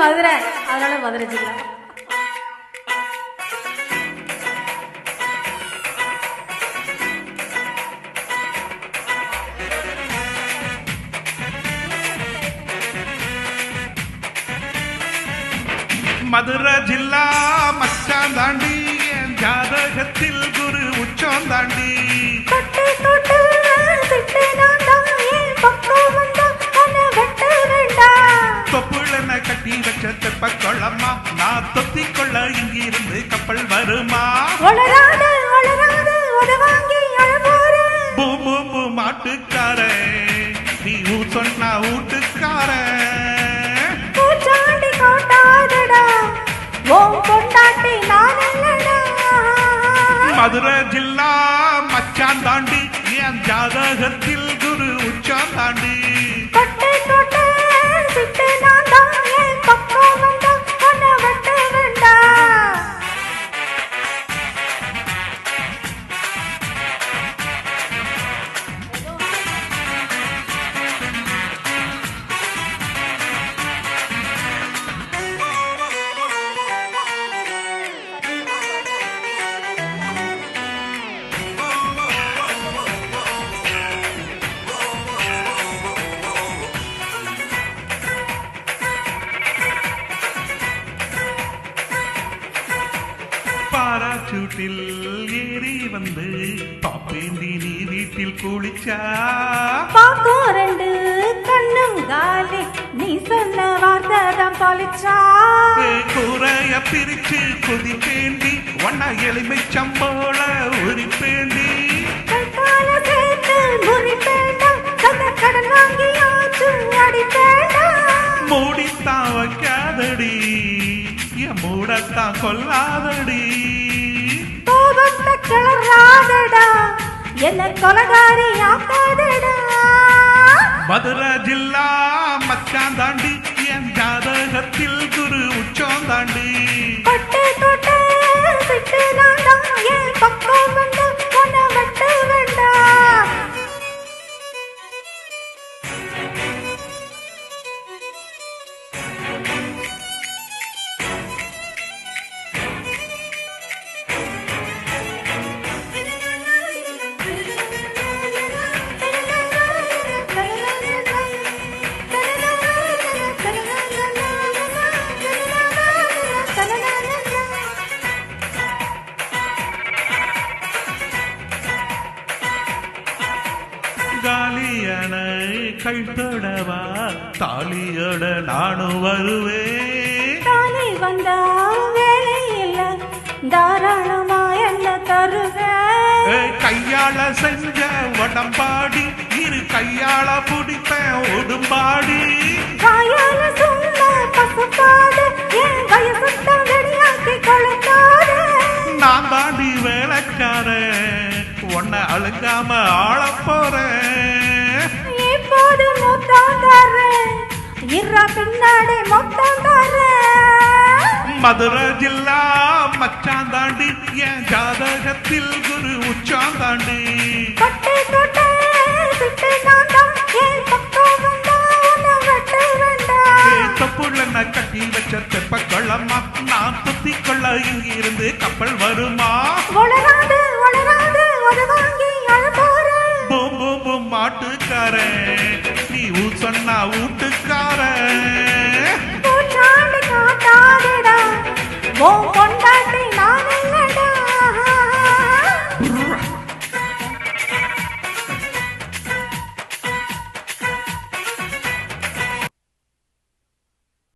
மதுரை, அதனால மதுரை ஜில்லா. மதுரை ஜில்லா மச்சான் தாண்டி என் ஜாதகத்தில் குரு உச்சம் தாண்டி தொப்புளன கட்டி வச்ச தெப்ப கொள்ளம்மா நான் தொத்தி கொள்ள இங்கிருந்து கப்பல் வருமா பூ மாட்டுக்கார நீ சொன்னா வீட்டுக்கார மதுரை ஜில்லா மச்சான் தாண்டி என் ஜாதகத்தில் குரு உச்சான் தாண்டி பாராசூட்டில் ஏறி வந்து பாப்பேந்தி நீ வீட்டில் குளிச்சா ரெண்டு கண்ணும் காலி நீ சொன்ன வார்த்தைதான் பழிச்சா கூரைய பிரிச்சு குதிப்பேண்டி ஒன்னா எளிமை சம்போல உரிப்பேண்டி மூடித்தான் வைக்காதடி என் மூடத்தான் கொல்லாதடி கிளறாதடா என்ன கொலகாரி ஆக்காதடா மதுரை ஜில்லா மச்சான் தாண்டி என் ஜாதகத்தில் குரு உச்சம் தாண்டி காலியான கழுத்தோடவா தாலியோட நானும் வருவேன் தாலி வந்தா வேலை இல்ல தாராளமா என்ன தருவேன் கையாள செஞ்ச உடம்பாடி இரு கையாள பிடிப்ப உடும்பாடி கையாள சொன்ன பசுப்பாடு என் வயசுத்தான் வெடியாக்கி கொளுத்தாடு நான் தாண்டி வேலைக்கார உன்னை அழுக்காம ஆள போறேன் இப்போது மொத்தம் தரேன் இறா பின்னாடி மொத்தம் தரேன் மதுரை ஜில்லா மச்சான் தாண்டி என் ஜாதகத்தில் குரு உச்சான் தாண்டி தொப்புள்ள கட்டி வச்ச தெப்ப கொள்ளம்மா நான் துத்தி கொள்ள இங்கிருந்து கப்பல் வருமா மாட்டுக்கார நீ சொன்னா வீட்டுக்கார கொண்டாட்டி நான் இல்லடா